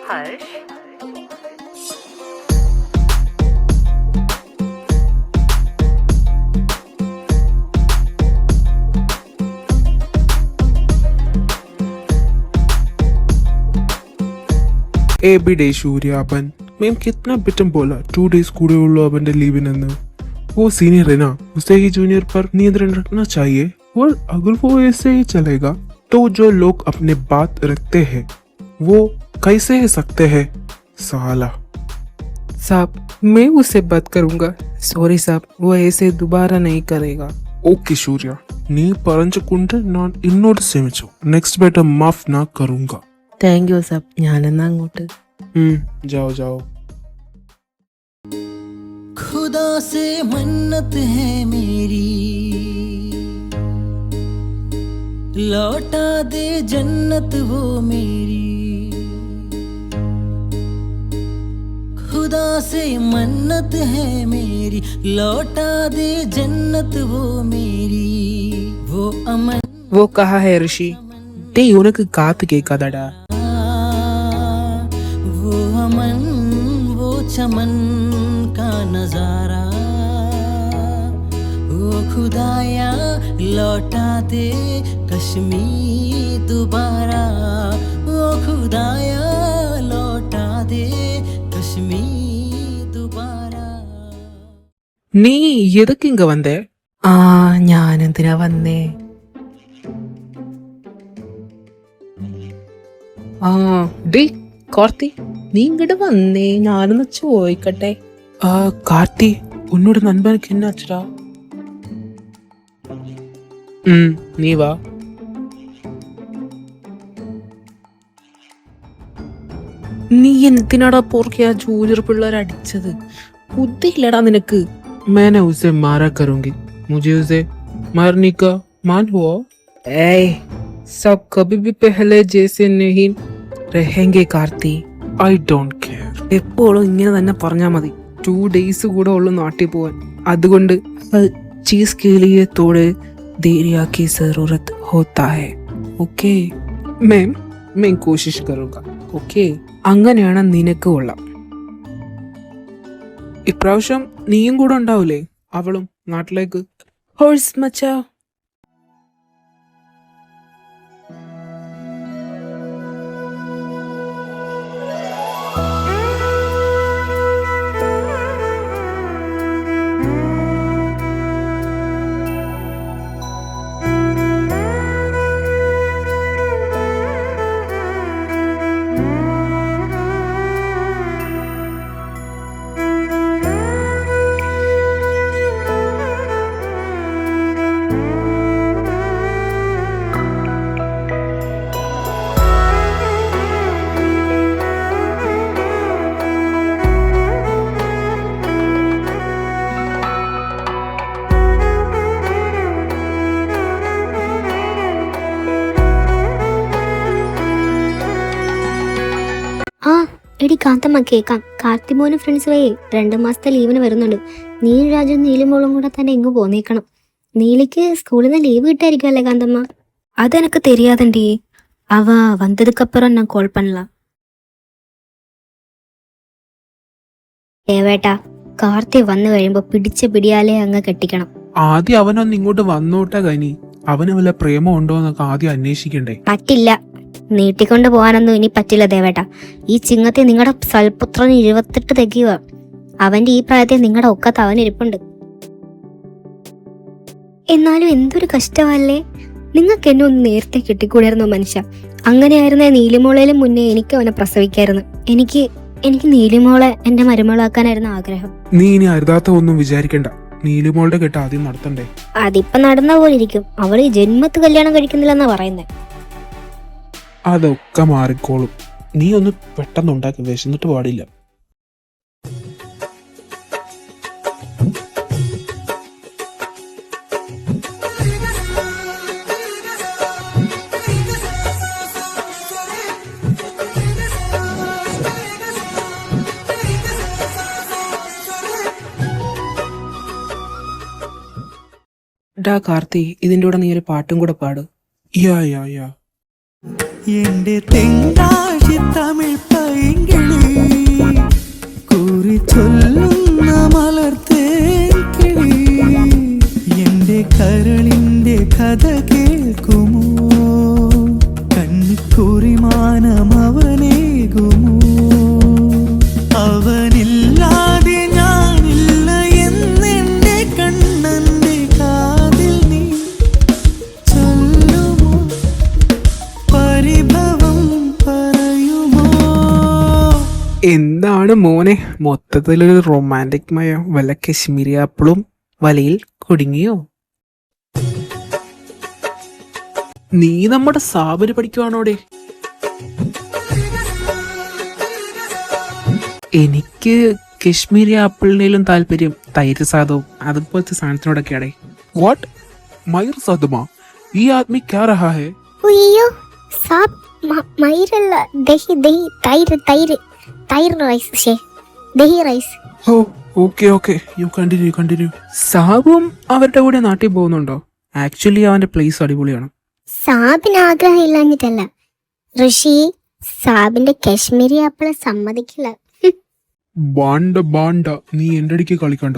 हर्ष, എവിടെ സൂര്യാപ്പൻ? मैम कितना बिटम बोला 2 days कूड़े उल्लो अपने लीविनेന്ന്. वो सीनियर है ना, उसे ही जूनियर पर नियंत्रण रखना चाहिए. और अगर वो ऐसे ही चलेगा तो जो लोग अपने बात रखते हैं वो कैसे है सकते हैं? साला. साहब मैं उससे बात करूंगा. सॉरी साहब, वो ऐसे दोबारा नहीं करेगा. ഓക്കെ സൂര്യ, നീ പറഞ്ഞുകൊണ്ട് ഞാൻ ഇന്നോട് ക്ഷമിച്ചു. നെക്സ്റ്റ് ബെറ്റർ മാഫ് നാ കरूंगा. താങ്ക് യു സാബ്. ഞാനെന്നാ അങ്ങോട്ട്. जाओ जाओ. खुदा से मन्नत है मेरी, लौटा दे जन्नत वो मेरी. खुदा से मन्नत है मेरी, लौटा दे जन्नत वो मेरी. वो अमन वो कहा है ऋषि. டேய் உனக்கு காத்து கேட்காதடா. वो अमन वो चमन का नजारा. वो खुदाया लौटा दे कश्मीर दोबारा. वो खुदाया लौटा दे कश्मीर दोबारा. നീ എതൊക്കെ ഇങ്ങ വന്നേ? ഞാൻ എന്തിനാ വന്നേ? ഡേയ് കാർത്തി, നീ ഇങ്ങോട്ട് വന്നേ, ഞാനൊന്ന് ചോദിക്കട്ടെ. കാർത്തി, ഉന്നോട് നൻപനക്ക് എന്നാച്ചടാ? നീ വാ. നീ എന്തിനാടാ പോർക്കിയ ജൂനിയർ പിള്ളേർ അടിച്ചത്? ബുദ്ധിയില്ലടാ നിനക്ക്. मैंने उसे मारा करूंगी, मुझे उसे मारने का मान हुआ? सब कभी भी पहले जैसे नहीं रहेंगे കാർത്തി. I don't care. എപ്പോഴും ഇങ്ങനെ തന്നെ പറഞ്ഞാ മതി. 2 days കൂടെ ഉള്ളു നാട്ടിൽ പോവാൻ. അതുകൊണ്ട് चीज के लिए थोड़े देरिया की जरूरत होता है. ഓക്കേ मैम, मैं कोशिश करूंगा. ഓക്കേ, അങ്ങനെയാണ് നിനക്ക് കൊള്ളാം. ഇപ്രാവശ്യം നീയും കൂടെ ഉണ്ടാവൂലേ അവളും നാട്ടിലേക്ക്? ഹോഴ്സ് മച്ചാ. എടി കാന്തമ്മ കേക്കാം. കാർത്തിമോനും ഫ്രണ്ട്സ് വഴി 2 മാസത്തെ ലീവിന് വരുന്നുണ്ട്. നീയും രാജും നീലിമോളും കൂടെ തന്നെ ഇങ്ങ് പോന്നേക്കണം. നീലിക്ക് സ്കൂളിൽ നിന്ന് ലീവ് കിട്ടായിരിക്കും അല്ലേ കാന്തമ്മ? അതെനിക്ക് தெரியாதண்டி. അവ വന്നതുക്കപ്പുറം ഞാൻ കോൾ பண்ணலாம். ഏവേട്ടാ, കാർത്തി വന്നു കഴിയുമ്പോ പിടിച്ച പിടിയാലേ അങ്ങ് കെട്ടിക്കണം. ആദ്യം അവനൊന്ന് ഇങ്ങോട്ട് വന്നോട്ടെ കനി. അവന് വല്ല പ്രേമം ഉണ്ടോ എന്നൊക്കെ ആദ്യം അന്വേഷിക്കണ്ടേ? പറ്റില്ല, നീട്ടിക്കൊണ്ട് പോകാനൊന്നും ഇനി പറ്റില്ല ദേവേട്ട. ഈ ചിങ്ങത്തെ നിങ്ങളുടെ സൽപുത്രന് 28 തികയുക. അവന്റെ ഈ പ്രായത്തിൽ നിങ്ങളുടെ ഒക്കത്ത് അവനിരിപ്പുണ്ട്. എന്നാലും എന്തൊരു കഷ്ടമല്ലേ. നിങ്ങൾക്ക് എന്നെ ഒന്ന് നേരത്തെ കിട്ടിക്കൂടായിരുന്നോ മനുഷ്യ? അങ്ങനെയായിരുന്ന നീലിമോളയിലും മുന്നേ എനിക്ക് അവനെ പ്രസവിക്കായിരുന്നു. എനിക്ക് നീലിമോളെ എന്റെ മരുമകളാക്കാനായിരുന്നു ആഗ്രഹം. നീ ഇനി അരുതാത്ത ഒന്നും വിചാരിക്കണ്ട. നീലിമോളുടെ കെട്ട് ആദ്യം നടത്തണ്ടേ? അതിപ്പോ നടന്ന പോലെ ഇരിക്കും. അവള് ജന്മത്ത് കല്യാണം കഴിക്കുന്നില്ലെന്നാ പറയുന്നത്. അതൊക്കെ മാറിക്കോളും. നീ ഒന്ന് പെട്ടെന്ന് ഉണ്ടാക്കി, വിശന്നിട്ട് പാടില്ല. എന്നിട്ട് ആ കാർത്തി ഇതിൻ്റെ കൂടെ നീ ഒരു പാട്ടും കൂടെ പാട്. യാ യാ യാ. എന്റെ തെങ്കാശി തമിഴ് പൈങ്കിളി കുറി ചൊല്ലുന്ന മലർത്തേക്കിളി എന്റെ കരളിന്റെ കഥ കേൾക്കുമോ കണ്ണിക്കുറിമാനം അവനേകുമോ അവനില്ലാതെ ഞാനില്ല എന്നെന്റെ കണ്ണന്റെ കാതിൽ നീ ചൊല്ലുമോ പരിഭവം പറയുമോ. എന്താണ് മോനെ മൊത്തത്തിലൊരു റൊമാൻറ്റിക് മയം? വല്ല കശ്മീരി ആപ്പിളും വലയിൽ കുടുങ്ങിയോ? നീ നമ്മുടെ സാബിന് പഠിക്കുവാണോടെ? എനിക്ക് കശ്മീരി ആപ്പിളിനേലും താല്പര്യം തൈര് സാധവും അതുപോലത്തെ സാധനത്തിനോടൊക്കെയാണേ. വാട്ട്? മയൂർ സദുമ ഈ ആദ്മി ക്യാ രഹാ ഹൈ? അയ്യോ സാബ് മയിരല്ല, ദഹി ദഹി തൈര് തൈര് തൈര് റൈസ്, ശേ dahi rice. Oh okay okay, you continue continue. സാബും അവരുടെ കൂടെ നാട്ടിൽ പോകുന്നുണ്ടോ? ആക്ച്വലി അവന്റെ പ്ലേസ് അടിപൊളിയാണ്. സാബിന് ആഗ്രഹം ഇല്ലാഞ്ഞിട്ടല്ല, ഋഷി സാബിന്റെ കശ്മീരി ആപ്പിള് സമ്മതിക്കില്ല. ബാണ്ട ബാണ്ട, നീ എൻ്റെ അടിക്ക് കളിക്കണ്ട.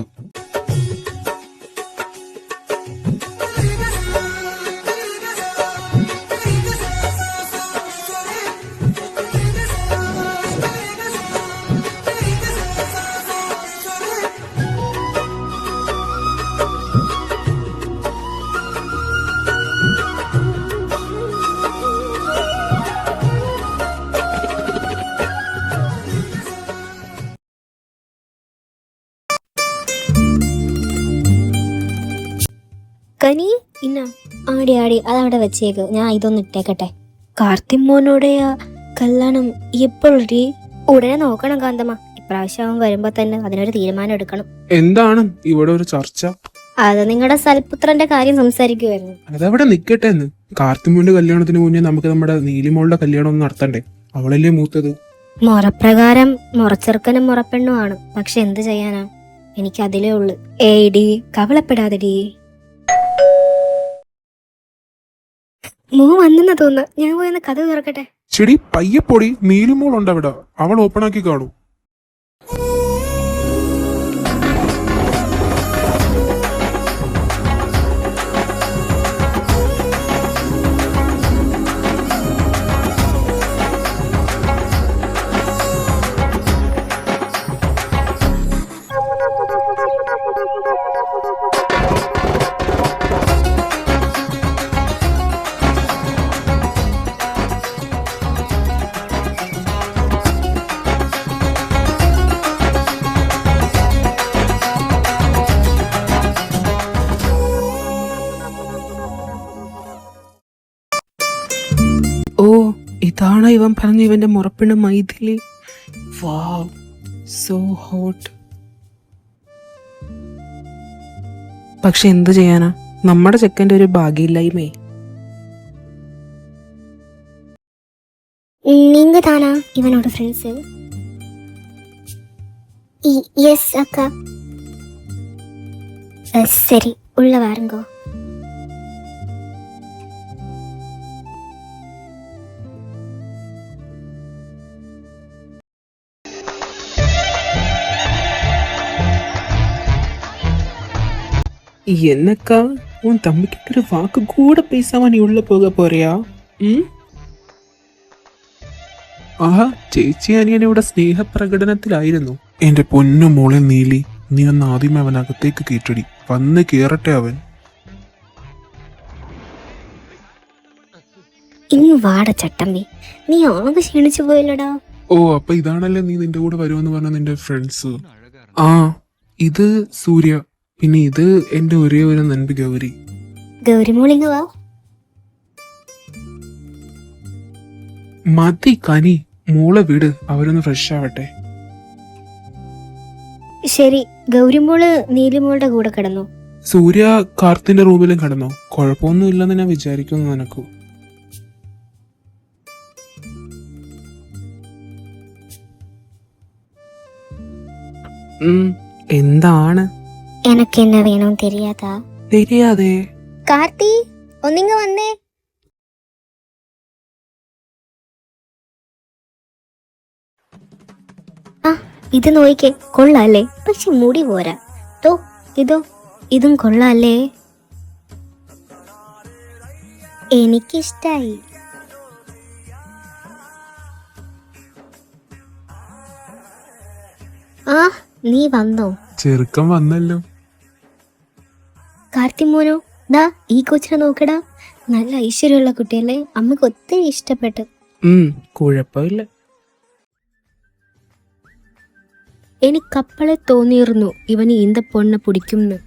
കനി ഇന്ന ആടി ആടി അതവിടെ വെച്ചേക്ക്, ഞാൻ ഇതൊന്ന് ഇട്ടേക്കട്ടെ. കാർത്തിമോനോടെ കല്യാണം എപ്പോഴേ? ഉടനെ നോക്കണം കാന്തമ്മ, ഇപ്രാവശ്യം അവൻ വരുമ്പോ തന്നെ അതിനൊരു തീരുമാനം എടുക്കണം. എന്താണ് ഇവിടെ ഒരു ചർച്ച? അത് നിങ്ങളുടെ സൽപുത്രന്റെ കാര്യം സംസാരിക്കുമായിരുന്നു. അതവിടെ നിക്കട്ടെ എന്ന്. കാർത്തിമോന്റെ കല്യാണത്തിന് മുന്നേ നമുക്ക് നമ്മുടെ നീലിമോളുടെ കല്യാണം ഒന്ന് നടത്തണ്ടേ? അവളല്ലേ മൂത്തത്. മുറപ്രകാരം മുറച്ചെറുക്കനും മുറപ്പെണ്ണുമാണ്, പക്ഷെ എന്ത് ചെയ്യാനാ, എനിക്ക് അതിലേ ഉള്ളു. ഏടി കവളപ്പെടാതെടി. മൂ വന്നെന്നാ തോന്നുന്നു, ഞാൻ പോയെന്ന് കഥ തുറക്കട്ടെ. ചെടി പയ്യപ്പൊടി, നീലിമോൾ ഉണ്ട് അവിടെ, അവൾ ഓപ്പൺ ആക്കി കാണൂ. ഓ, ഇതാണ് ഇവൻ പറഞ്ഞ ഇവന്റെ മുറപ്പിണ് മൈഥിലി. വാവ്, സോ ഹോട്ട്. പക്ഷെ എന്ത് ചെയ്യാനാ, നമ്മുടെ ചെക്കൻ്റെ ഒരു ഭാഗ്യമില്ലായ്മേ. நீங்க தானா இவனோட ஃப்ரெண்ட்ஸ்? எஸ் அக்கா. சரி, உள்ள வாருங்கோ. என்னக்கா, உன் தம்பிக்கிட்ட ஒரு வாக்கு கூட பேசாம நீ உள்ள போக போறியா? ആഹാ, ചേച്ചി അനിയൻ ഇവിടെ സ്നേഹപ്രകടനത്തിലായിരുന്നു. എന്റെ പൊന്നു മോളെ നീലി, നീ ഒന്ന് ആദ്യമേ അവനകത്തേക്ക് കേട്ടടി, വന്ന് കേറട്ടെ അവൻ. ഇനി വാട ചട്ടമ്പി, നീ ആകെ ക്ഷീണിച്ചു പോയല്ലോടാ. ഓ, അപ്പൊ ഇതാണല്ലേ നീ നിന്റെ കൂടെ വരുമെന്ന് പറഞ്ഞ നിന്റെ ഫ്രണ്ട്സ്? ആ, ഇത് സൂര്യ, പിന്നെ ഇത് എന്റെ ഒരേ ഒരു നൻപി ഗൗരി. ഗൗരി മോളിങ് വാ. മതി കനി, മോളെ വീട്, അവരൊന്ന് ഫ്രഷ് ആവട്ടെ. ശരി, ഗൗരിമോള് നീലിമോളുടെ കൂടെ കിടന്നു. സൂര്യ കാർത്തിന്റെ റൂമിലും കിടന്നോ? കുഴപ്പമൊന്നും ഇല്ലെന്ന് ഞാൻ വിചാരിക്കുന്നു. നിനക്കു എന്താണ്? എനക്ക് എന്നെ വേണം தெரியாதா? தெரியாதே. കാർത്തി ഒന്നിങ്ങ വന്നേ. ആ ഇത് നോയിക്കേ, കൊള്ളാല്ലേ? പക്ഷെ മുടി പോരാ. തോ ഇതും കൊള്ളാല്ലേ? എനിക്കിഷ്ടായി. ആ നീ വന്നോ? ചെറുക്കം വന്നല്ലോ. കാർത്തി മോനോ, ദാ ഈ കൊച്ചിനെ നോക്കടാ. നല്ല ഐശ്വര്യമുള്ള കുട്ടിയല്ലേ? അമ്മക്ക് ഒത്തിരി ഇഷ്ടപ്പെട്ടു. കുഴപ്പമില്ല. എനിക്കപ്പളെ തോന്നിയിരുന്നു ഇവന് இந்த പൊണ്ണ പിടിക്കുംന്ന്.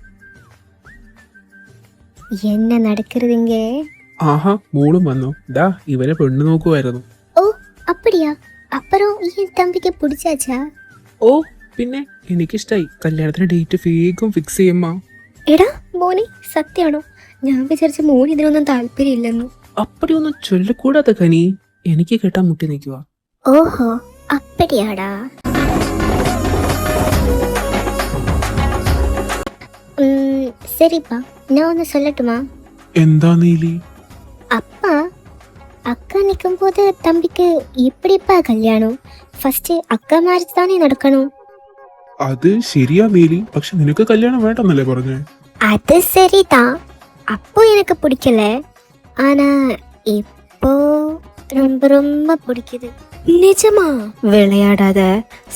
എന്നെ നടക്കരുതെങ്കേ. ആഹാ, മോളും വന്നോ? ദാ ഇവനെ പെണ്ണ് നോക്കുമായിരുന്നു. ഓ അപ്പടിയാ? അപ്പുറം ഈ തമ്പിക്ക് പിടിച്ചാച്ചാ? ഓ പിന്നെ എനിക്കിഷ്ടായി. കല്യാണത്തിന് ഡേറ്റ് വേഗം ഫിക്സ് ചെയ്യുമ്മ. എടാ മോനെ, സത്യാണോ? ഞാൻ വിചാരിച്ച മോൻ ഇതിനൊന്നും താല്പര്യമില്ലെന്നു. അപ്പടിയൊന്നും ചൊല്ലക്കൂടാത്ത കനി. എനിക്ക് കേട്ടാ മുട്ടി നിൽക്കുക. ഓഹോ അപ്പടിയാടാ. சரிப்பா, நான் ஒன்று சொல்லட்டுமா? എന്താ നീലി? அப்பா அக்கா நிற்கும் போது தம்பிக்கு எப்படிப்பா கல்யாணம்? ஃபர்ஸ்ட் அக்கா மேரேஜ் தானே நடக்கணும். അത് ശരിയാ നീലി, പക്ഷെ നിനക്ക് കല്യാണം വേണ്ടെന്നല്ലേ പറഞ്ഞേ? அது சரிதான். அப்போ எனக்கு பிடிக்கல, ஆனா இப்போ ரொம்ப ரொம்ப பிடிக்குது. நிஜமா? விளையாடாத,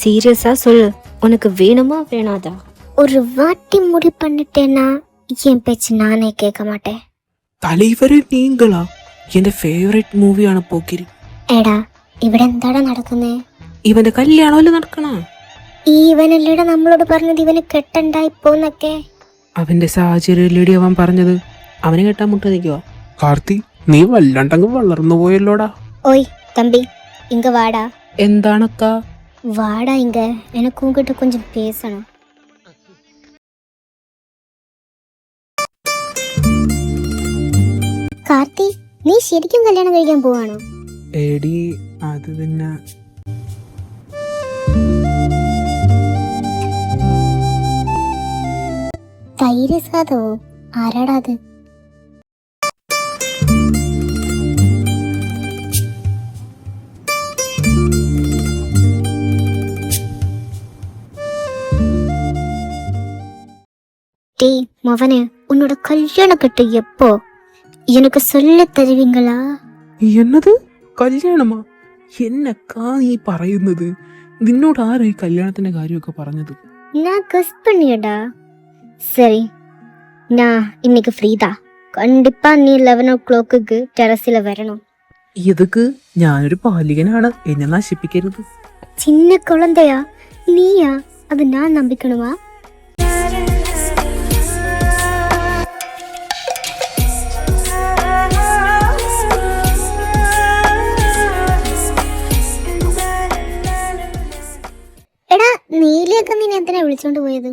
சீரியஸா சொல்லு. உனக்கு வேணுமா வேணாதா? ஒரு வாட்டி முடி பண்ணிட்டேன்னா என் பேச்சு நானே கேட்க மாட்டேன். തലൈവരെ നീങ്കളാ? എന്റെ ഫേവറേറ്റ് മൂവിയാണ് പോക്കിരി. എടാ ഇവിടെ എന്താടാ നടക്കുന്നേ? ഇവന്റെ കല്യാണമല്ലേ നടക്കണ? ഇവനല്ലേടാ നമ്മളോട് പറഞ്ഞത് ഇവന് കെട്ടണ്ടായിപ്പോന്നൊക്കെ. അവന്റെ സാഹചര്യല്ലേടി അവൻ പറഞ്ഞത്. അവനെ കെട്ടാൻ മുട്ട നിൽക്കുക. കാർത്തി, നീ വല്ലാണ്ടങ്ങ് വളർന്നു പോയല്ലോടാ. ഓയ് തമ്പി, ഇങ്ങ വാടാ. എന്താണക്കാ? വാടാ ഇങ്ങ, எனக்கு உங்ககிட்ட கொஞ்சம் பேசணும். കാർത്തി, നീ ശരിക്കും കല്യാണം കഴിക്കാൻ പോവാണോ? എടി അത് പിന്നെ തൈര് സാധോ? ആരാടാ അത്? டே மவனே, உன்னோட கல்யாணம் கட்டு எப்போ? எனக்கு சொல்ல തരുവീங்களா? എന്നത് കല്യാണമാ? എന്നക്കാ നീ പറയുന്നത്? നിന്നോട് ആരും ഈ കല്യാണത്തിന്റെ കാര്യമൊക്കെ പറഞ്ഞത്? நான் கஸ் பண்ணியடா. சரி, நான் இன்னைக்கு ஃப்ரீ தான். கண்டிப்பா நீ 11 o'clock ടെറസിൽ വരണം. ഇതൊക്കെ ഞാനൊരു പാലികനാണ്, എന്നെ നശിപ്പിക്കരുത്. சின்ன குழந்தையா நீயா? அது நான் நம்பிக்கணுமா? എടാ നീലിയൊക്കെ നീ എന്തിനാ വിളിച്ചോണ്ട് പോയത്?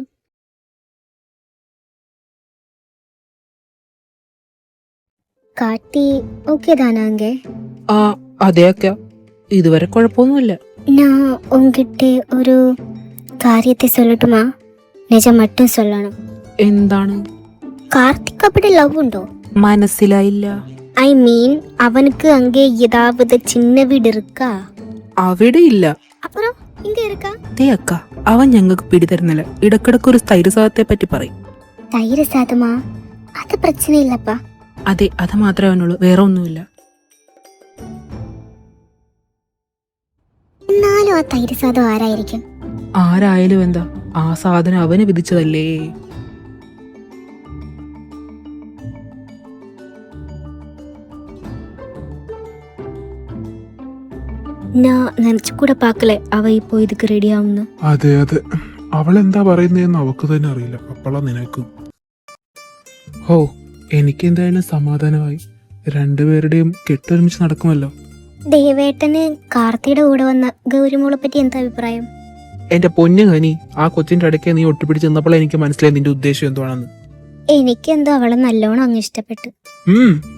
കാട്ടി ഓക്കെ தானாங்க? ആ അതെയൊക്കെ ഇതുവരെ കുഴപ്പമൊന്നുമില്ല. நான் உங்ககிட்ட ஒரு കാര്യത്തെ சொல்லட்டுமா? നിജം மட்டும் சொல்லணும். എന്താണ്? കാർത്തിക് അവിടെ ലവ് ഉണ്ടോ? മനസ്സിലായില്ല. ഐ മീൻ അവനുക്ക് അங்கே ஏதாவது சின்ன வீடு இருக்கா? അവിടെ ഇല്ല. അപ്പുറം ഇങ്ങ இருக்கா? ദേ അക്ക, അവൻ ഞങ്ങൾക്ക് പിടിതരുന്നില്ല. ഇടക്കിടക്ക് ഒരു സ്ഥൈര്യസാധത്തെ പറ്റി പറയും. തൈര് സാധമാ? അത് പ്രശ്നം ഇല്ലപ്പാ. അതെ, അത് മാത്രമേ അവനുള്ളൂ, വേറെ ഒന്നുമില്ല. എന്നാലും ആ തൈര് സാധം ആരായിരിക്കും? ആരായാലും എന്താ, ആ സാധനം അവന് വിധിച്ചതല്ലേ. ഞാൻ നനച്ചുകൂടെ പാക്കലേ അവ ഇപ്പോ ഇതൊക്കെ റെഡി ആവുന്നു. അതെ അതെ, അവളെന്താ പറയുന്നതെന്ന് അവക്ക് തന്നെ അറിയില്ല. അപ്പളാ നിനക്ക്. ഓ, എനിക്ക് എന്തായാലും സമാധാനമായി. രണ്ടുപേരുടെയും കെട്ടൊരുമിച്ച് നടക്കുമല്ലോ. ദേവേട്ടന് കാർത്തിയുടെ കൂടെ വന്ന ഗൗരിമോളെ പറ്റി എന്താ അഭിപ്രായം? എന്റെ പൊന്നു കനി, ആ കൊച്ചിന്റെ ഇടയ്ക്ക് നീ ഒട്ടിപ്പിടിച്ച് നിന്നപ്പോൾ എനിക്ക് മനസ്സിലായി നിന്റെ ഉദ്ദേശം എന്താണെന്ന്. എനിക്കെന്തോ അവളെ നല്ലോണം അങ്ങ് ഇഷ്ടപ്പെട്ടു.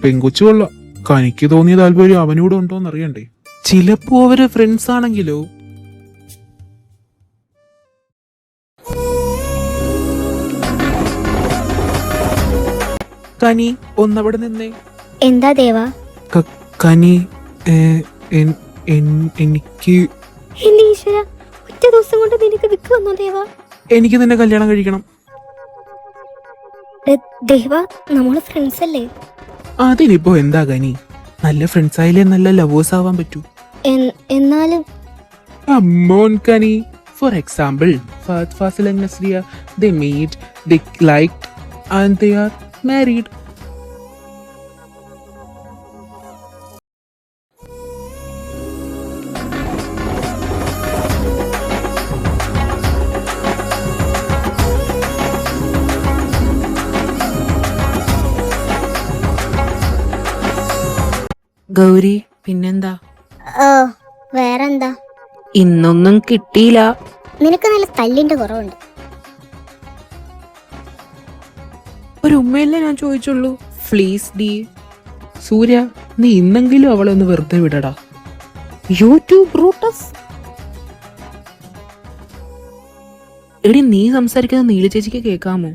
പെങ്കൊച്ചു കൊള്ളാം. കനിക്ക് തോന്നിയ താല്പര്യം അവനൂടെ ഉണ്ടോന്ന് അറിയണ്ടേ? ചിലപ്പോ അവര് ഫ്രണ്ട്സ് ആണെങ്കിലോ? കനി ഒന്നവിടെ നിന്നേ. എന്താ ദേവ? കനി എനിക്ക് എന്റെ ഈശ്വര, ഒറ്റ ദിവസം കൊണ്ട് നിനക്ക് വിക്ക് വന്നോ ദേവ? എനിക്ക് നിന്നെ കല്യാണം കഴിക്കണം. ദേവ, നമ്മള് ഫ്രണ്ട്സ് അല്ലേ? അതിനിപ്പോ എന്താ കനി, നല്ല ഫ്രണ്ട്സ് ആയാലേ നല്ല ലവേഴ്സ് ആവാൻ പറ്റൂ. എന്നാലും അമ്മോൻ കനി, for example Fahadh Faasil and Nasriya, they meet, they liked and they are married. Gauri, പിന്നെന്താ? ഓ, വേറെന്താ? ഇന്നൊന്നും കിട്ടിയില്ല. നിനക്ക് നല്ല തല്ലിന്റെ കുറവുണ്ട്. ഒരു ഉമ്മയല്ലേ ഞാൻ ചോദിച്ചുള്ളൂ. Please D. സൂര്യ, നീ ഇന്നെങ്കിലും അവളെ ഒന്ന് വെറുതെ വിടടാ. YouTube Brutus. എടി, നീ സംസാരിക്കുന്നത് നീല ചേച്ചിക്ക് കേൾക്കാമോ?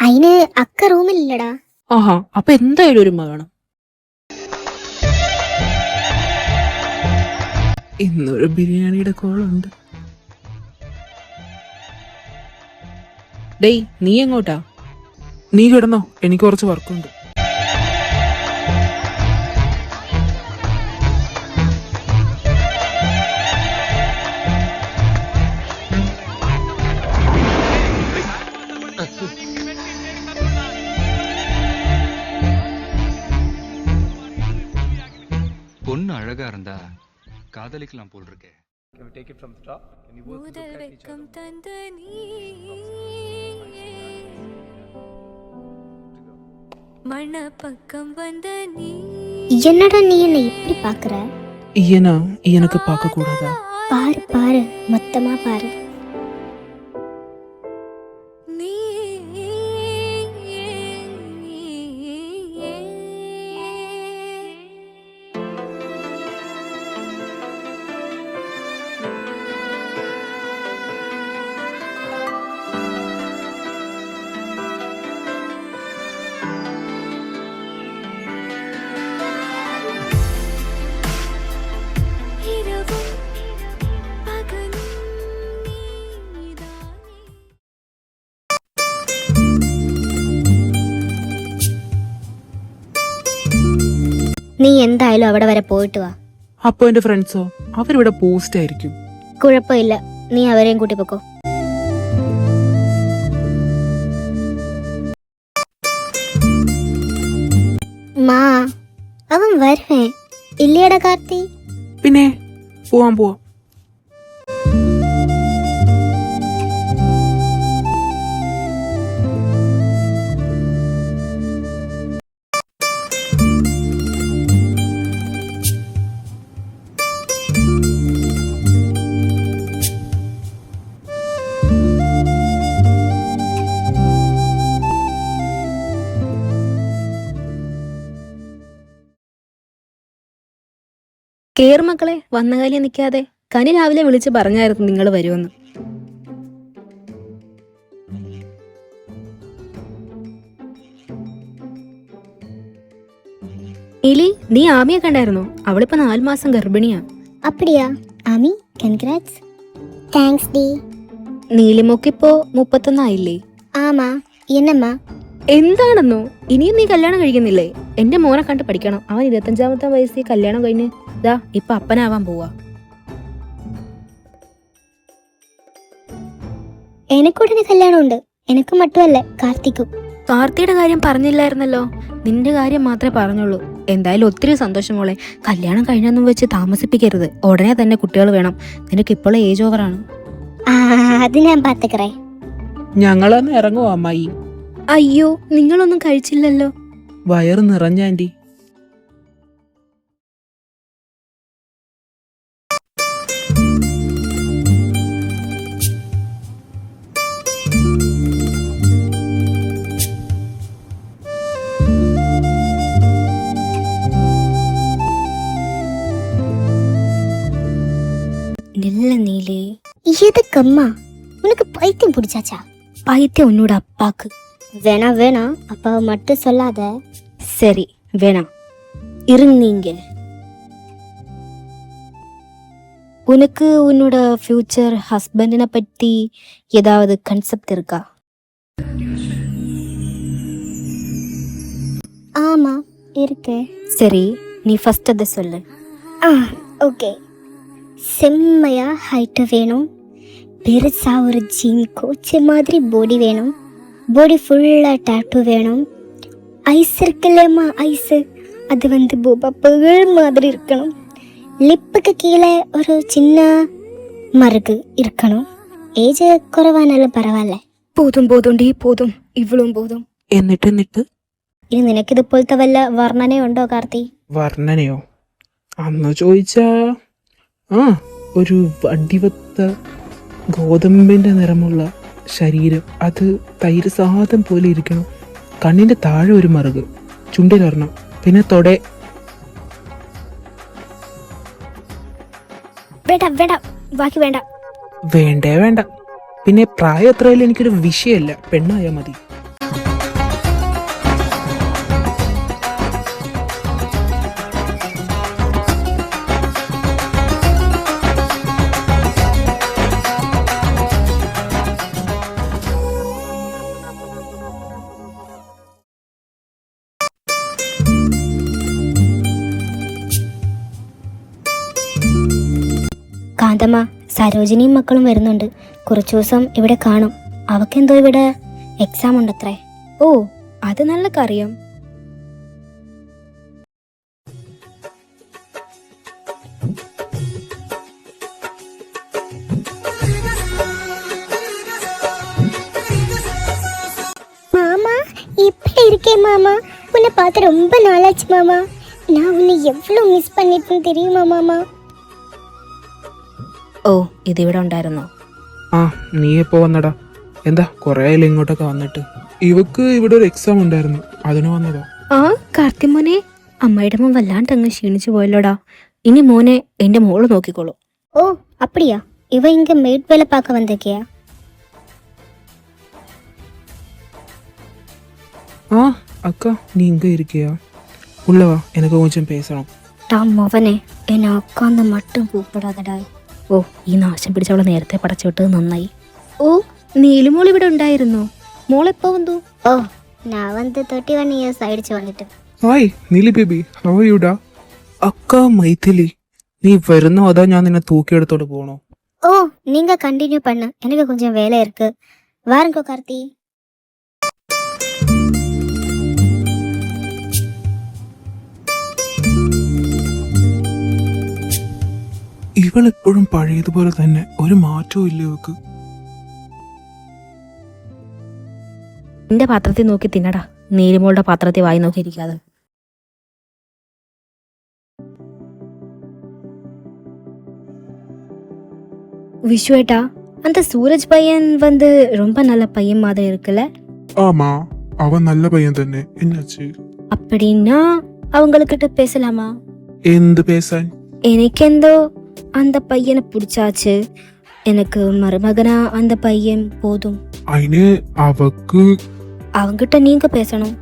അതിന് അക്ക റൂമിലില്ലടാ. ആഹാ, അപ്പൊ എന്തായാലും ഒരു ഉമ്മ വേണം. ഇന്നൊരു ബിരിയാണിയുടെ കോളുണ്ട്. ഡേയ്, നീ എങ്ങോട്ടാ? നീ കിടന്നോ, എനിക്ക് കുറച്ച് വർക്കുണ്ട്. பொண்ணு அழகா இருந்தா காதலிக்கலாம் போல் இருக்கே. முதல் வெக்கம் தந்த நீ மண்ண பக்கம் வந்த நீ என்னடா நீ என்ன இப்படி பாக்குற? எனக்கு பார்க்க கூடாதா? பாரு பாரு, மொத்தமா பாரு. நீ നീ എന്തായാലും അവിടെ വരെ പോയിട്ട് വാ. അപ്പൊ എന്റെ ഫ്രണ്ട്സോ? അവരിവിടെ പോസ്റ്റ് ആയിരിക്കും. കുഴപ്പമില്ല, നീ അവരെയും കൂട്ടി പൊക്കോ. മാ, അവൻ വരുവേ ഇല്ലേടാ കാർത്തി? പിന്നെ പോവാം. കേറ് മക്കളെ, വന്ന കാര്യം നിൽക്കാതെ. കനി രാവിലെ വിളിച്ച് പറഞ്ഞായിരുന്നു നിങ്ങൾ വരുമെന്ന്. എലി, നീ ആമിയെ കണ്ടായിരുന്നോ? അവളിപ്പോ 4 മാസം ഗർഭിണിയാ. അപ്പടിയാ? ആമി, കൺഗ്രാറ്റ്സ്. താങ്ക്സ് ഡി. നീലിമൊക്കിപ്പോ 31 ആയില്ലേ? ആമാ, എന്നമ്മാ? എന്താണെന്നോ, ഇനിയും നീ കല്യാണം കഴിക്കുന്നില്ലേ? എന്റെ മോനെ കണ്ട് പഠിക്കണം. അവൻ 25-ാമത്തെ വയസ്സിൽ കല്യാണം കഴിഞ്ഞ് ദാ ഇപ്പൊ അപ്പനാവാൻ പോവാ. എനക്കുടനെ കല്യാണമുണ്ട്. എനക്ക് മട്ടുമല്ല, കാർത്തിക്കും. കാർത്തിയുടെ കാര്യം പറഞ്ഞില്ലായിരുന്നല്ലോ. നിന്റെ കാര്യം മാത്രമേ പറഞ്ഞുള്ളൂ. എന്തായാലും ഒത്തിരി സന്തോഷം മോളെ. കല്യാണം കഴിഞ്ഞൊന്നും വെച്ച് താമസിപ്പിക്കരുത്. ഉടനെ തന്നെ കുട്ടികൾ വേണം. നിനക്ക് ഇപ്പോഴേ ഏജ് ഓവറാണ്. അത് ഞാൻ പാത്തക്കറേ. ഞങ്ങളന്ന് ഇറങ്ങുവോ അമ്മായി? അയ്യോ, നിങ്ങളൊന്നും കഴിച്ചില്ലല്ലോ. വയറ് നിറഞ്ഞ ആന്റി. எதுக்கம்மா உனக்கு பைத்தியம் பிடிச்சாச்சா? பைத்தியம் உன்னோட அப்பாக்கு. வேணாம் வேணாம், அப்பாவை மட்டும் சொல்லாத. சரி வேணாம், இருந்தீங்க. உனக்கு உன்னோட ஃபியூச்சர் ஹஸ்பண்டினை பற்றி ஏதாவது கன்செப்ட் இருக்கா? ஆமா இருக்கு. சரி, நீ ஃபர்ஸ்ட் அதை சொல்லு. ஓகே. செம்மையா ஹைட்டு வேணும், பெருசா ஒரு ஜிம் கோச் மாதிரி பாடி வேணும், பாடி ஃபுல்லாக டாட்டூ வேணும், ஐஸ் இருக்குல்லம்மா ஐஸு, அது வந்து பூபா புகழ் மாதிரி இருக்கணும், லிப்புக்கு கீழே ஒரு சின்ன மருகு இருக்கணும், ஏஜ் കുറവാனாலும் പരവായില്ല. പോതും പോതുണ്ടി പോതും, ഇവളും പോതും. എന്നിട്ട് ഇനി നിനക്കിതുപോലത്തെ വല്ല വർണ്ണനയുണ്ടോ കാർത്തി? വർണ്ണനയോ? അന്ന് ചോദിച്ചാ ഒരു വടിവത്ത ഗോതമ്പിൻ്റെ നിറമുള്ള ശരീരം, അത് തൈര് സാദം പോലെ ഇരിക്കണം, കണ്ണിൻ്റെ താഴെ ഒരു മറുക്, ചുണ്ടിലൊരെണ്ണം, പിന്നെ തൊടെ. വേണ്ട ബാക്കി വേണ്ട. വേണ്ട. പിന്നെ പ്രായം എത്രയായാലും എനിക്കൊരു വിഷയമല്ല, പെണ്ണായാൽ മതി. കാന്തമ്മ, സരോജിനിയും മക്കളും വരുന്നുണ്ട്, കുറച്ചു ദിവസം ഇവിടെ കാണും. അവക്കെന്തോ ഇവിടെ എക്സാം ഉണ്ടത്രേ. ഓ, അത് നല്ല കാര്യം. மாமா இப்படி இருக்கே மாமா, உன்னை பார்த்து ரொம்ப நாளாச்சு மாமா, நான் உன்னை எவ்வளோ மிஸ் பண்ணிட்டேன்னு தெரியுமா மாமா? ഓ, ഇതിവിടെ ഉണ്ടായിരുന്നോ? നീ എപ്പോ വന്നടാ? എന്താ കുറേ ആയില്ല ഇങ്ങോട്ടൊക്കെ വന്നിട്ട്? ഇവക്ക് ഇവിടെ ഒരു എക്സാം ഉണ്ടായിരുന്നു, അതിന് വന്നതാ. കാർത്തിമോനെ, അമ്മയുടെ മോൻ വല്ലാണ്ട് അങ്ങ് ക്ഷീണിച്ചു പോയല്ലോടാ. ഇനി മോനെ എന്റെ മോള് നോക്കിക്കോളൂ. ஓ அப்படியா? இவ இங்க மேட் வேலை பார்க்க வந்திருக்கியா? அக்கா நீ இங்க இருக்கியா? உள்ளவா, எனக்கு கொஞ்சம் பேசணும். டாம் மவனே, என்னை உட்காந்து மட்டும் கூப்பிடாதடா. ഓ, ഈ നാശം പിടിച്ചവളെ നേരത്തെ പടച്ചു വിട്ടത് നന്നായി. ഓ, നീലുമോൾ ഇവിടെ ഉണ്ടായിരുന്നോ? മോളെപ്പോ വന്നു? ஓ நான் வந்து 31 இயர்ஸ் ஆயிடுச்சு வந்துட்டு. Hi Neeli baby, how are you ഡാ? അക്ക മൈഥിലി, നീ വരുന്നോ അതാ ഞാൻ നിന്നെ തൂക്കിയെടുത്തോട്ട് പോണോ? ஓ நீங்க கண்டினியூ பண்ணு, எனக்கு கொஞ்சம் வேலை இருக்கு. வாருங்கோ கார்த்தி. ഇവളെപ്പോഴും പഴയതുപോലെ തന്നെ, ഒരു മാറ്റവും ഇല്ല ഇവക്ക്. എന്റെ പാത്രത്തിൽ നോക്കി തിന്നടാ, നീലുമോളുടെ പാത്രത്തിൽ വായി നോക്കിയിരിക്കാതെ. விஸ்வேட்டா, அந்த சூரஜ் பையன் வந்து ரொம்ப நல்ல பையன் மாதிரி இருக்குல்ல? ஆமா, அவன் நல்ல பையன் തന്നെ. என்னாச்சு? அப்படின்னா அவங்கக்கிட்ட பேசலாமா? എന്ത് பேசாൻ? എനിക്കെന്തോ அந்த பையனை பிடிச்சாச்சு. எனக்கு மருமகனா அந்த பையன் போதும். അതിന് അവക്ക് அவங்கிட்ட நீங்க பேசணும்.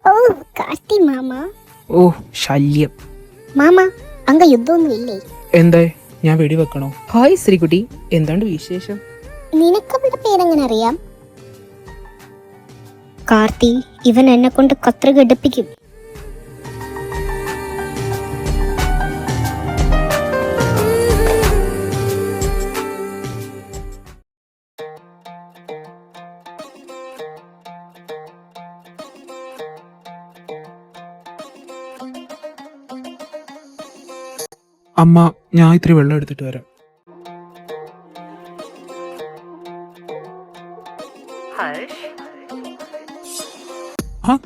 ஓ கார்த்தி மாமா. ഓ ശല്യം. மாமா அங்க யுத்தமொന്നും ഇല്ലേ? എന്താ, ഞാൻ വെടിവെക്കണോ? ഹായ് ശ്രീകുട്ടി, എന്താണ് വിശേഷം? നിനക്കവളുടെ പേരെങ്ങനെ അറിയാം? കാർത്തി, ഇവൻ എന്നെ കൊണ്ട് കത്രിക എടുപ്പിക്കും. അമ്മ, ഞാൻ ഇത്തിരി വെള്ളം എടുത്തിട്ട് വരാം.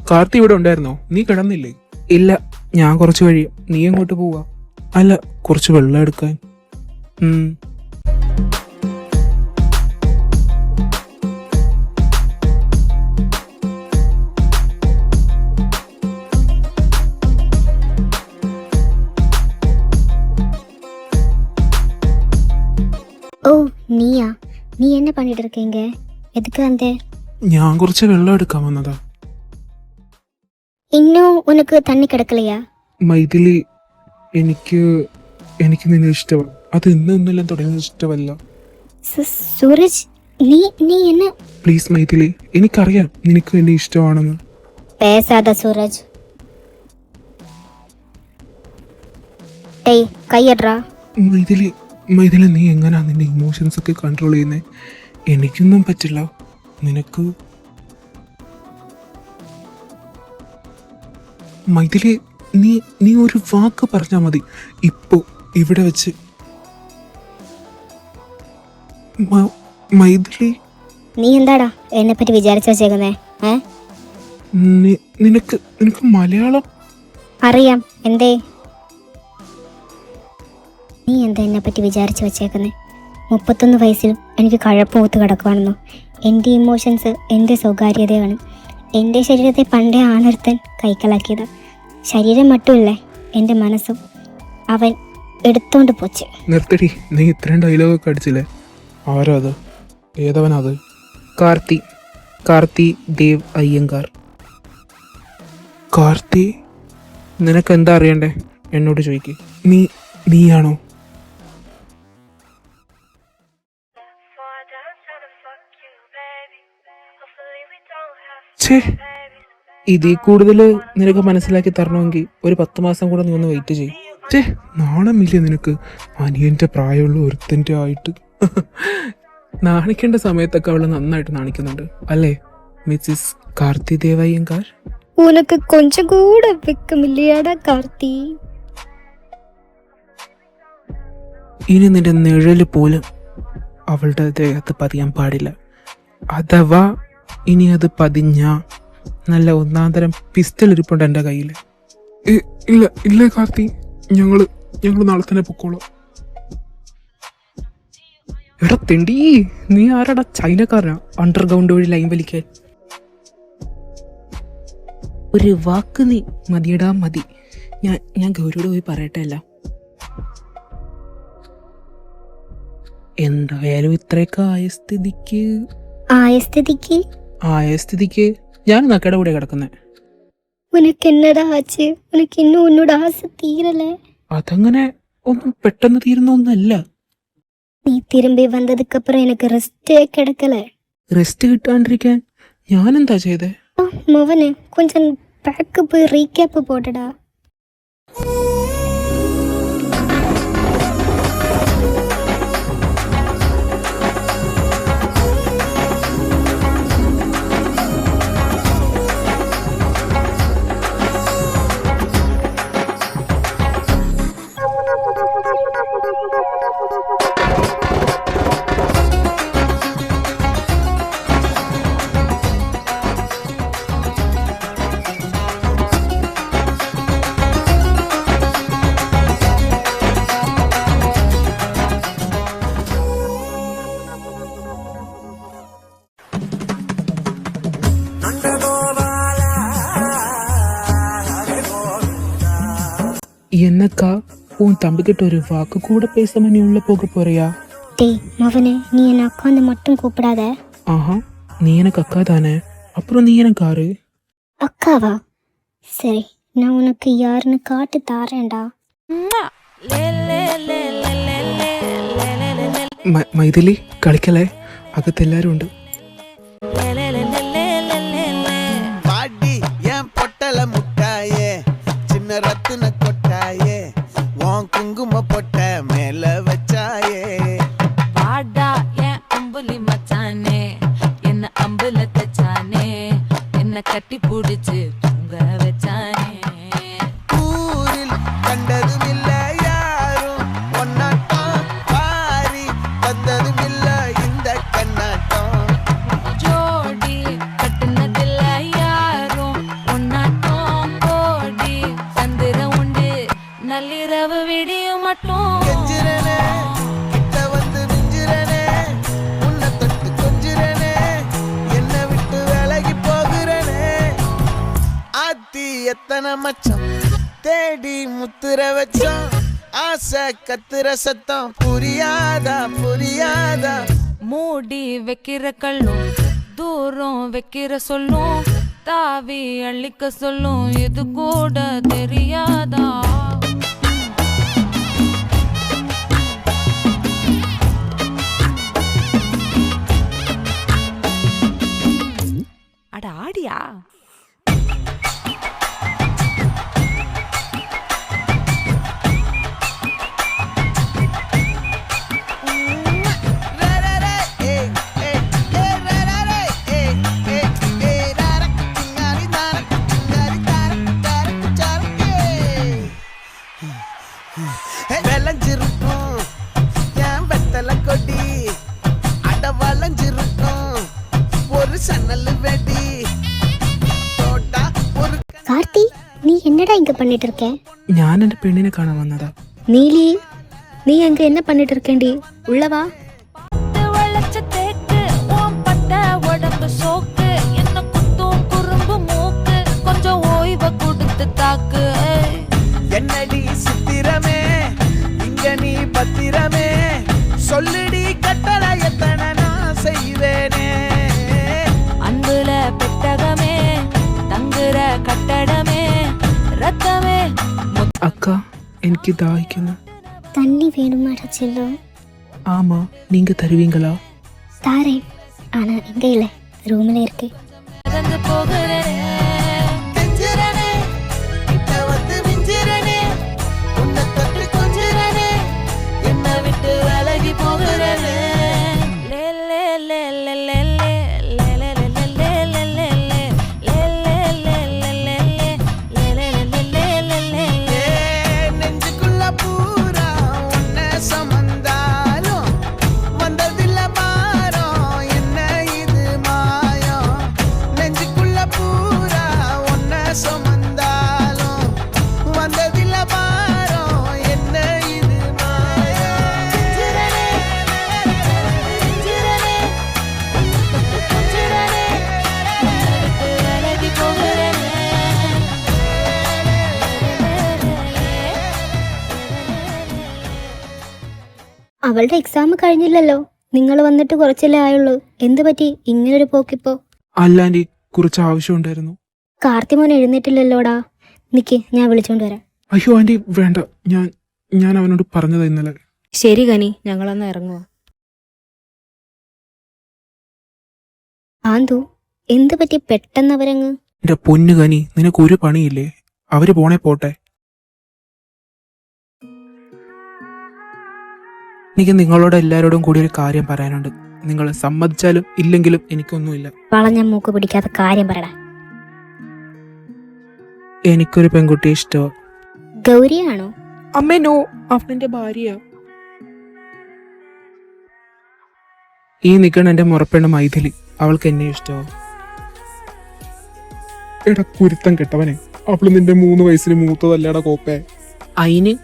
കാർത്തി ഇവിടെ ഉണ്ടായിരുന്നോ? നീ കിടന്നില്ലേ? ഇല്ല, ഞാൻ കുറച്ച് കഴിയും. നീ എങ്ങോട്ട് പോവാ? അല്ല, കുറച്ച് വെള്ളം എടുക്കാൻ. ஓ நீயா? நீ என்ன பண்ணிட்டு இருக்கீங்க? എതുക്ക് വന്നേ? ഞാൻ കുറച്ച് വെള്ളം എടുക്കാൻ വന്നതാ. ഇന്നും ഉനക്ക് തണ്ണി കിടക്കலையா? മൈഥിലി, എനിക്ക് നിന്നെ ഇഷ്ടമാണ്. അത് ഇന്നൊന്നെല്ലാം തുടങ്ങിയത് ഇഷ്ടമല്ല. സൂരജ്, നീ എന്നെ പ്ലീസ് മൈഥിലി, എനിക്കറിയാം നിനക്ക് എന്നെ ഇഷ്ടമാണെന്ന്. പേസാத സൂരജ്. ടേയ് കൈയട്രാ. മൈഥിലി, നീ എങ്ങനെയാ നിന്റെ ഇമോഷൻസ് ഒക്കെ കൺട്രോൾ ചെയ്യുന്നത്? എനിക്കൊന്നും പറ്റില്ല. നിനക്ക് മൈഥിലി, നീ ഒരു വാക്ക് പറഞ്ഞാൽ മതി. ഇപ്പോ ഇവിടെ വെച്ച്. മൈഥിലി, നീ എന്താടാ എന്നെ പറ്റി വിചാരിച്ചു വെച്ചേക്കുന്നേ? നിനക്ക് മലയാളം അറിയാം. എന്തേ? നീ എന്താ എന്നെ പറ്റി വിചാരിച്ചു വെച്ചേക്കുന്നേ? 31 വയസ്സിലും എനിക്ക് കഴപ്പൂത്ത് കിടക്കുവാണെന്നോ? എൻ്റെ ഇമോഷൻസ് എൻ്റെ സ്വകാര്യതയാണ്. എൻ്റെ ശരീരത്തെ പണ്ടേ ആണൊരുത്തൻ കൈക്കലാക്കിയത്. ശരീരം മറ്റുമില്ലേ, എൻ്റെ മനസ്സും അവൻ എടുത്തോണ്ട് പോച്ച്. നിർത്തടി, നീ ഇത്രയും ഡയലോഗൊക്കെ അടിച്ചില്ലേ? ആരാ അത്? ഏതവനത്? കാർത്തി ദേവ് അയ്യങ്കാർ. കാർത്തി, നിനക്ക് എന്താ അറിയണ്ടേ? എന്നോട് ചോദിക്ക്. നീയാണോ? ഛേ, ഇതിൽ കൂടുതൽ നിനക്ക് മനസ്സിലാക്കി തരണമെങ്കിൽ ഒരു 10 മാസം കൂടെ നീ ഒന്ന് വെയിറ്റ് ചെയ്യും. ഛേ, നാണമില്ലേ നിനക്ക്? അനിയൻ്റെ പ്രായമുള്ള ഒരുത്തൻ്റെ ആയിട്ട്. നാണിക്കേണ്ട സമയത്തൊക്കെ അവള് നന്നായിട്ട് നാണിക്കുന്നുണ്ട് അല്ലേ മിസ്സിസ് കാർത്തി ദേവയ്യങ്കാർ? ഉനക്ക് കൊഞ്ചം കൂടെ വെക്കമില്ലയാടാ കാർത്തി. ഇനി നിന്റെ നിഴല് പോലും അവളുടെ ദേഹത്ത് പതിയാൻ പാടില്ല. അഥവാ ഇനി അത് പതിഞ്ഞ നല്ല ഒന്നാന്തരം പിസ്റ്റൽ ഇരിപ്പുണ്ട് എൻ്റെ കയ്യിൽ. ഇല്ല കാർത്തി, ഞങ്ങള് നാളെ തന്നെ പൊക്കോളാം. എടാ തെണ്ടി, നീ ആരാടാ? ചൈനക്കാരനാ അണ്ടർഗ്രൗണ്ട് വഴി ലൈൻ വലിക്കാൻ? ഒരു വാക്ക് നീ മതിയടാ മതി. ഞാൻ ഗൗരിയോട് പോയി പറയട്ടെ അല്ല. എന്തായാലും ഇത്രയൊക്കെ ആയ സ്ഥിതിക്ക് ഞാൻ നക്കടെ കൂടെ കിടക്കുന്നേ. അതങ്ങനെ ഒന്നും പെട്ടെന്ന് തീരുന്ന ഒന്നല്ല. നീ തിരുമ്പി വന്നതുക്ക് അപ്പുറം എനിക്ക് റെസ്റ്റ് കിടക്കലേ. റെസ്റ്റ് കിട്ടാണ്ടിരിക്കാൻ ഞാൻ എന്താ ചെയ്തേ? മോവന് കൊഞ്ചം ബാക്കപ്പ് റീക്യാപ്പ് പോട്ടടാ. என்னக்கா, உன் தம்பிக்கிட்ட ஒரு வாக்கு கூட பேசாம நீ உள்ள போக போறியா? டேய் மவனே, நீ என்ன அக்கான்னு மட்டும் கூப்பிடாத. ஆஹா, நீ எனக்கு அக்கா தானே, அப்புறம் நீ எனக்கு ஆறு? அக்காவா? சரி, நான் உனக்கு யாருன்னு காட்டு தாரேன்டா. മൈഥിലി കളിക്കലേ, അകത്തെല്ലാരും ഉണ്ട്. ரத்தின கொட்டாயே, உன் குங்கும பொட்ட மேல வச்சாயே. வாடா என் அம்புலி மச்சானே, என்ன அம்புல தச்சானே, என்ன கட்டி புடிச்சு தூங்க வச்சானே. ஊரில் கண்டதும் இல்ல யாரும் ஒன்னாட்டம், பாரி தந்ததும் இல்ல இந்த கண்ணாட்டம். ஜோடி கட்டுனதில்ல யாரும் ஒன்னாட்டம், கோடி தந்திர உண்டு நள்ளிரவு விடியும் மட்டும். கெஞ்சிரனே, கிட்ட வந்து மிஞ்சிரனே, உன்னை தொட்டு கொஞ்சிரனே, என்னை விட்டு விலகி போகிறனே. ஆத்தி எத்தனை மச்சம் தேடி முத்துற வச்சோம், ஆசை கத்துற சத்தம் புரியாதா புரியாதா. மூடி வைக்கிற கள்ளும் தூரம் வைக்கிற சொல்லும் தாவி அள்ளிக்க சொல்லும் இது கூட தெரியாதா அட ஆடியா விளைஞ்சிருக்கும் என் வெத்தலை கொடி அட வளைஞ்சிருக்கும் ஒரு சன்னல் வெடி தோட்டா ஒரு கார்த்தி நீ என்னடா இங்க பண்ணிட்டு இருக்க? ഞാൻ എൻ്റെ പെണ്ണിനെ കാണാൻ വന്നതാ. நீலி நீ அங்க என்ன பண்ணிட்டு இருக்கேண்டி? உள்ளவா. வளைச்ச தேக்கு ஓம் பட்ட உடம்பு சோக்கு என்ன குத்தும் குறும்பு மூக்கு கொஞ்சம் ஓய்வை கொடுத்து தாக்கு என்னடி சித்திரமே இங்க நீ பத்திரமே சொல்லுடி கட்டளை எத்தனை நான் செய்வேனே அன்புல பெட்டகமே தங்குற கட்டடமே ரத்தமே അക്ക എനിക്ക് ദാഹിക്കുന്നു. தண்ணி வேணுமாடா செல்லம்? ஆமா, நீங்க தருவீங்களா? தாரேன், ஆனா இங்க இல்ல, ரூம்ல இருக்கு. இறந்து போகிறேனே கெஞ்சிரனே கிட்ட வந்து மிஞ்சிரனே உன்னை தொட்டு கொஞ்சிரனே என்னை விட்டு விலகி போகிறேனே லே லே லே லே லே லே லே லே லே லே லே லே லே நெஞ்சுக்குள்ள பூரா உன்னை சுமந்தாலும் வந்ததில்ல பாரம் என்ன இது மாயம் நெஞ்சுக்குள்ள பூரா உன்னை சுமந்தாலும் வந்ததில்ல பாரம் என்ன இது மாயம் சிரனே சிரனே சிரனே விட்டு விலகி போகிறேனே അവളുടെ എക്സാം കഴിഞ്ഞില്ലല്ലോ. നിങ്ങൾ വന്നിട്ട് കുറച്ചല്ലേ ആയുള്ളൂ. എന്ത് പറ്റി ഇങ്ങനൊരു പോക്കിപ്പോ? അല്ല ആൻറ്റി, കുറച്ച് ആവശ്യമുണ്ടായിരുന്നു. കാർത്തിമോൻ എഴുന്നേറ്റില്ലല്ലോടാ. നിക്ക്, ഞാൻ വിളിച്ചോണ്ട് വരാം. അയ്യോ ആൻറ്റി വേണ്ട, ഞാൻ അവനോട് പറഞ്ഞതാ ഇന്നലെ. ശരി കനി, ഞങ്ങളൊന്ന് ഇറങ്ങുക. ആന്തു, എന്ത് പറ്റി പെട്ടെന്ന് അവരങ്ങ്? എന്റെ പൊന്നു കനി, നിനക്ക് ഒരു പണിയില്ലേ? അവര് പോണേ പോട്ടെ. എനിക്ക് നിങ്ങളോട് എല്ലാവരോടും കൂടി ഒരു കാര്യം പറയാനുണ്ട്. നിങ്ങൾ സമ്മതിച്ചാലും ഇല്ലെങ്കിലും എനിക്കൊന്നുമില്ല. വളഞ്ഞ മൂക്ക് പിടിക്കാത്ത കാര്യം പറടാ. എനിക്കൊരു പെൺകുട്ടിയെ ഇഷ്ടമോ? ഗൗരിയാണോ? അമ്മേ നോ, അവനെന്റെ ഭാര്യ. ഈ നിൽക്കണ എന്റെ മുറപ്പെണ്ണ മൈഥിലി, അവൾക്ക് എന്നെ ഇഷ്ടമോ? എടാ കുരുത്തം കെട്ടവനെ, അവള് നിന്റെ 3 വയസ്സിന് മൂത്തതല്ലടാ കോപ്പേ. അയിന്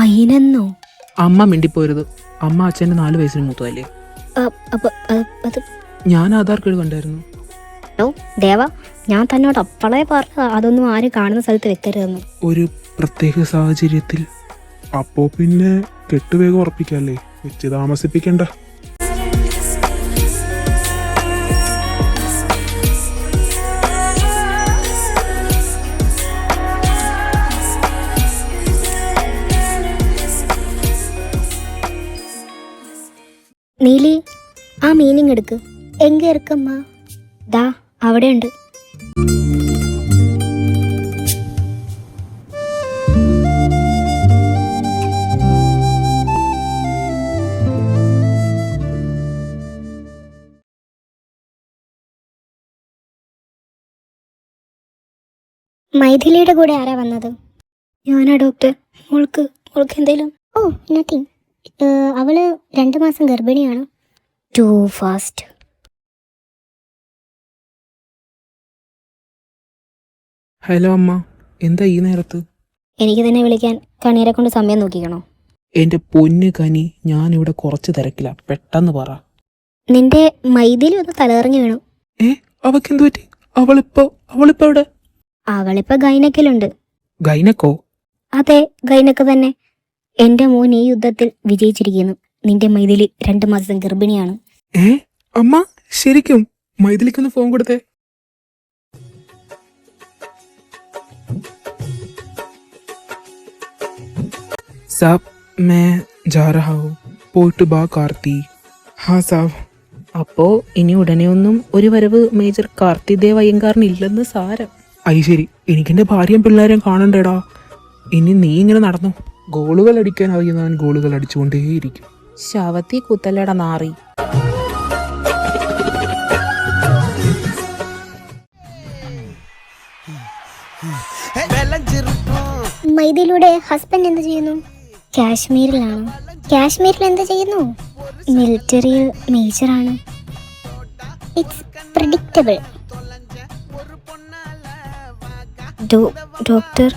അയിനെന്നോ? അമ്മ മിണ്ടിപ്പോരുത്. അമ്മ അച്ഛൻ്റെ 4 വയസ്സിന് മൂത്തതല്ലേ. അത് ഞാൻ ആധാർ കാർഡ് കണ്ടായിരുന്നു. ദേവ, ഞാൻ തന്നോട് അപ്പളേ പറഞ്ഞ അതൊന്നും ആരും കാണുന്ന സ്ഥലത്ത് വെക്കരുതെന്ന്. ഒരു പ്രത്യേക സാഹചര്യത്തിൽ. അപ്പോ പിന്നെ കെട്ടുവേഗം ഉറപ്പിക്കല്ലേ, വെച്ച് താമസിപ്പിക്കണ്ട. നീലി, ആ മീനിങ് എടുക്ക്. എങ്ക ഇരിക്കമ്മ? ദാ അവിടെ ഉണ്ട്. മൈഥിലിയുടെ കൂടെ ആരാ വന്നത്? ഞാനാ ഡോക്ടർ. മോൾക്ക് എന്തേലും? ഓ നത്തിങ്. അവള് 2 മാസം ഗർഭിണിയാണ്. To fast. ഹലോ അമ്മ, എന്താ ഈ നേരത്ത്? എനിക്ക് തന്നെ വിളിക്കാൻ കണ്ണീരെ കൊണ്ട് സമയം നോക്കിക്കണോ? എന്റെ പൊന്ന് കനി, ഞാനിവിടെ കുറച്ച് തിരക്കില്ല, പെട്ടെന്ന് പറ. നിന്റെ മൈഥിലി ഒന്ന് തലകറങ്ങി വീണു. അവക്കെന്തു പറ്റി? അവളിപ്പോ എവിടെ? അവളിപ്പോ ഗൈനക്കിലുണ്ട്. ഗൈനക്കോ? അതെ, ഗൈനക്ക് തന്നെ. എന്റെ മോൻ ഈ യുദ്ധത്തിൽ വിജയിച്ചിരിക്കുന്നു. നിന്റെ മൈഥിലി 2 മാസം ഗർഭിണിയാണ്. അമ്മ ശരിക്കും മൈഥിലിക്കൊന്ന് ഫോൺ കൊടുത്തേ. സാബ് मैं जा रहा हूँ. പോയിട്ട് ബാ കാർത്തി. ഹാ സാബ്. അപ്പോ ഇനി ഉടനെ ഒന്നും ഒരു വരവ് മേജർ കാർത്തിദേവ് അയ്യങ്കാറിനില്ലെന്ന് സാരം. അയ് ശരി, എനിക്കെന്റെ ഭാര്യയും പിള്ളേരെയും കാണണ്ടേടാ. ഇനി നീ ഇങ്ങനെ നടന്നു. ഗോളുകൾ അടിക്കാൻ അറിയുന്നവൻ ഗോളുകൾ അടിച്ചുകൊണ്ടേയിരിക്കും. ശവത്തി കുത്തല്ലട നാറി. വിളஞ்சிருக்கும் മൈഥിലിയുടെ ഹസ്ബൻഡ് എന്ത് ചെയ്യുന്നു? കാശ്മീരിലാണോ? കാശ്മീരിൽ എന്ത് ചെയ്യുന്നു? മിലിറ്ററിയിൽ മേജറാണ്. It's predictable. ഡോക്ടർ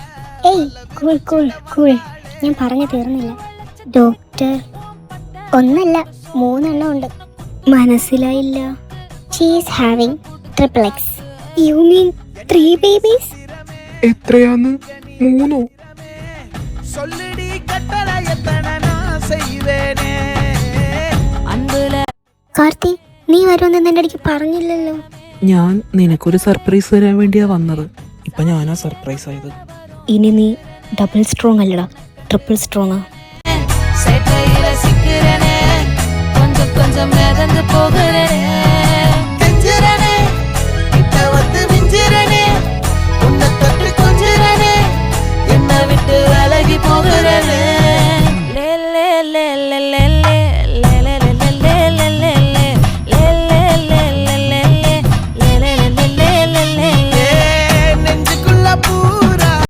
ഏയ് കൂൾ കൂൾ കൂൾ, ഞാൻ പറഞ്ഞു തീർന്നില്ല. ഡോക്ടർ ഒന്നല്ല 3 എണ്ണം ഉണ്ട്. മനസ്സിലായില്ല. She is having XXX. You mean 3 babies? എത്രയാന്ന്? 3? சொல்லுடி கட்டளை எத்தனை நான் செய்வேனே. அன்புல കാർത്തി, നീ വരുമെന്ന് എൻ്റെ അടുക്ക് പറഞ്ഞില്ലല്ലോ. ഞാൻ നിനക്കൊരു സർപ്രൈസ് തരാൻ വേണ്ടിയാ വന്നത്. ഇപ്പൊ ഞാനാ സർപ്രൈസ് ആയത്. ഇനി നീ ഡബിൾ സ്ട്രോങ് അല്ലടാ, ട്രിപ്പിൾ സ്ട്രോങ്ങാ. சேட்டையில சிக்கிறனே கொஞ்சம் கொஞ்சம் மிதந்து போகிறேனே